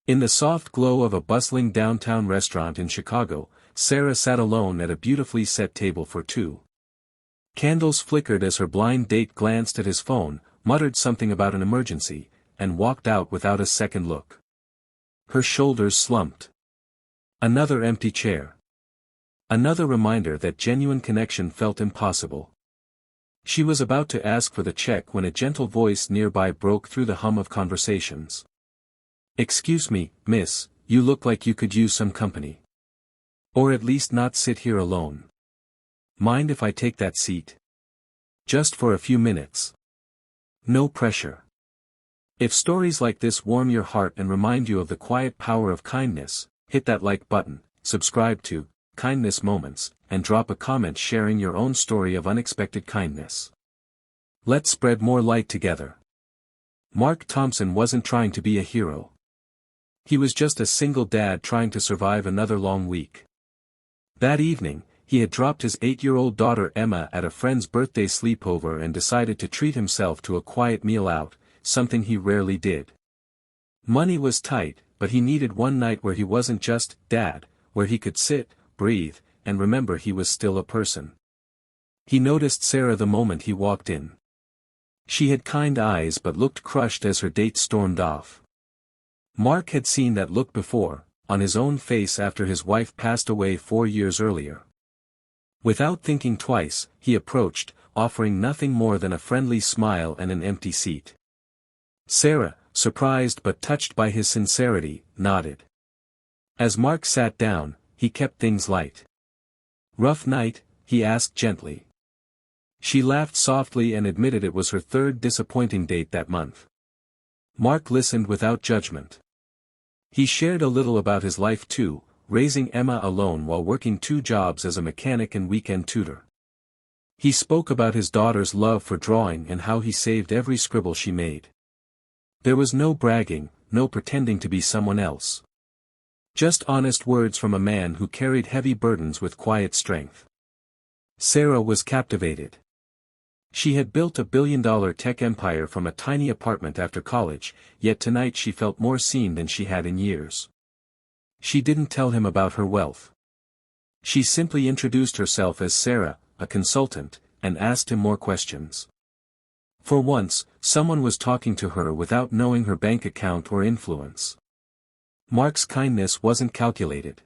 In the soft glow of a bustling downtown restaurant in Chicago, Sarah sat alone at a beautifully set table for two. Candles flickered as her blind date glanced at his phone, muttered something about an emergency, and walked out without a second look. Her shoulders slumped. Another empty chair. Another reminder that genuine connection felt impossible. She was about to ask for the check when a gentle voice nearby broke through the hum of conversations. "Excuse me, miss, you look like you could use some company. Or at least not sit here alone. Mind if I take that seat? Just for a few minutes. No pressure." If stories like this warm your heart and remind you of the quiet power of kindness, hit that like button, subscribe to Kindness Moments, and drop a comment sharing your own story of unexpected kindness. Let's spread more light together. Mark Thompson wasn't trying to be a hero. He was just a single dad trying to survive another long week. That evening, he had dropped his 8-year-old daughter Emma at a friend's birthday sleepover and decided to treat himself to a quiet meal out, something he rarely did. Money was tight, but he needed one night where he wasn't just dad, where he could sit, breathe, and remember he was still a person. He noticed Sarah the moment he walked in. She had kind eyes but looked crushed as her date stormed off. Mark had seen that look before, on his own face after his wife passed away 4 years earlier. Without thinking twice, he approached, offering nothing more than a friendly smile and an empty seat. Sarah, surprised but touched by his sincerity, nodded. As Mark sat down, he kept things light. "Rough night?" he asked gently. She laughed softly and admitted it was her third disappointing date that month. Mark listened without judgment. He shared a little about his life too, raising Emma alone while working 2 jobs as a mechanic and weekend tutor. He spoke about his daughter's love for drawing and how he saved every scribble she made. There was no bragging, no pretending to be someone else. Just honest words from a man who carried heavy burdens with quiet strength. Sarah was captivated. She had built a billion-dollar tech empire from a tiny apartment after college, yet tonight she felt more seen than she had in years. She didn't tell him about her wealth. She simply introduced herself as Sarah, a consultant, and asked him more questions. For once, someone was talking to her without knowing her bank account or influence. Mark's kindness wasn't calculated.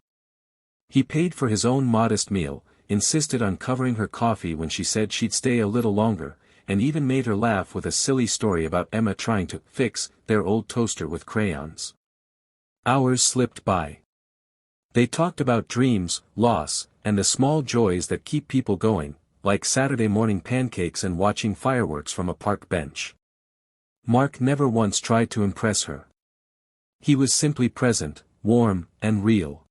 He paid for his own modest meal, insisted on covering her coffee when she said she'd stay a little longer, and even made her laugh with a silly story about Emma trying to fix their old toaster with crayons. Hours slipped by. They talked about dreams, loss, and the small joys that keep people going, like Saturday morning pancakes and watching fireworks from a park bench. Mark never once tried to impress her. He was simply present, warm, and real.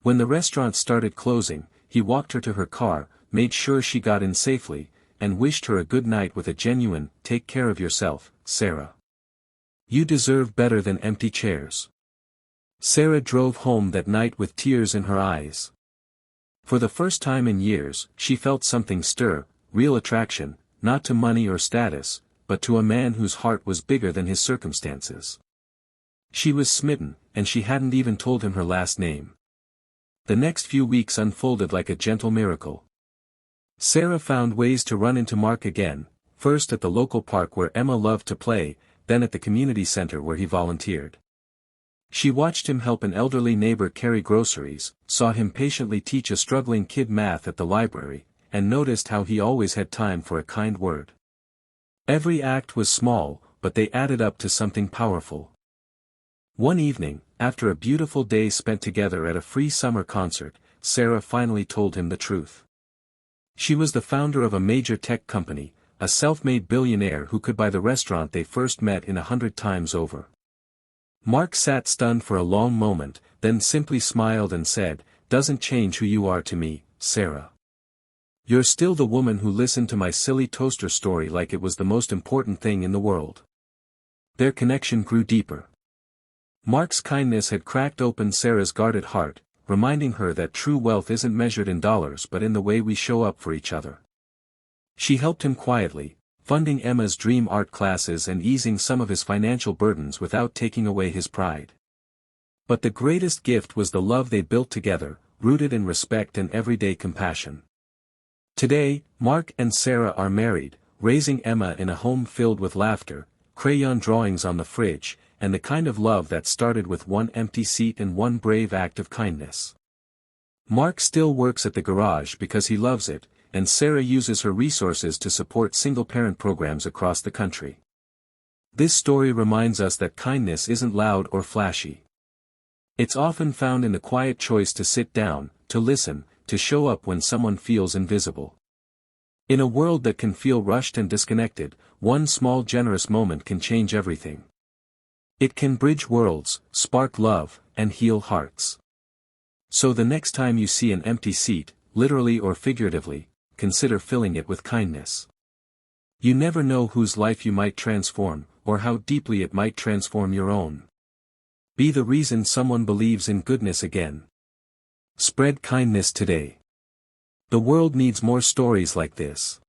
When the restaurant started closing, he walked her to her car, made sure she got in safely, and wished her a good night with a genuine, "Take care of yourself, Sarah. You deserve better than empty chairs." Sarah drove home that night with tears in her eyes. For the first time in years, she felt something stir, real attraction, not to money or status, but to a man whose heart was bigger than his circumstances. She was smitten, and she hadn't even told him her last name. The next few weeks unfolded like a gentle miracle. Sarah found ways to run into Mark again, first at the local park where Emma loved to play, then at the community center where he volunteered. She watched him help an elderly neighbor carry groceries, saw him patiently teach a struggling kid math at the library, and noticed how he always had time for a kind word. Every act was small, but they added up to something powerful. One evening, after a beautiful day spent together at a free summer concert, Sarah finally told him the truth. She was the founder of a major tech company, a self-made billionaire who could buy the restaurant they first met in 100 times over. Mark sat stunned for a long moment, then simply smiled and said, "Doesn't change who you are to me, Sarah. You're still the woman who listened to my silly toaster story like it was the most important thing in the world." Their connection grew deeper. Mark's kindness had cracked open Sarah's guarded heart, reminding her that true wealth isn't measured in dollars but in the way we show up for each other. She helped him quietly, funding Emma's dream art classes and easing some of his financial burdens without taking away his pride. But the greatest gift was the love they built together, rooted in respect and everyday compassion. Today, Mark and Sarah are married, raising Emma in a home filled with laughter, crayon drawings on the fridge, and the kind of love that started with one empty seat and one brave act of kindness. Mark still works at the garage because he loves it, and Sarah uses her resources to support single-parent programs across the country. This story reminds us that kindness isn't loud or flashy. It's often found in the quiet choice to sit down, to listen, to show up when someone feels invisible. In a world that can feel rushed and disconnected, one small generous moment can change everything. It can bridge worlds, spark love, and heal hearts. So the next time you see an empty seat, literally or figuratively, consider filling it with kindness. You never know whose life you might transform, or how deeply it might transform your own. Be the reason someone believes in goodness again. Spread kindness today. The world needs more stories like this.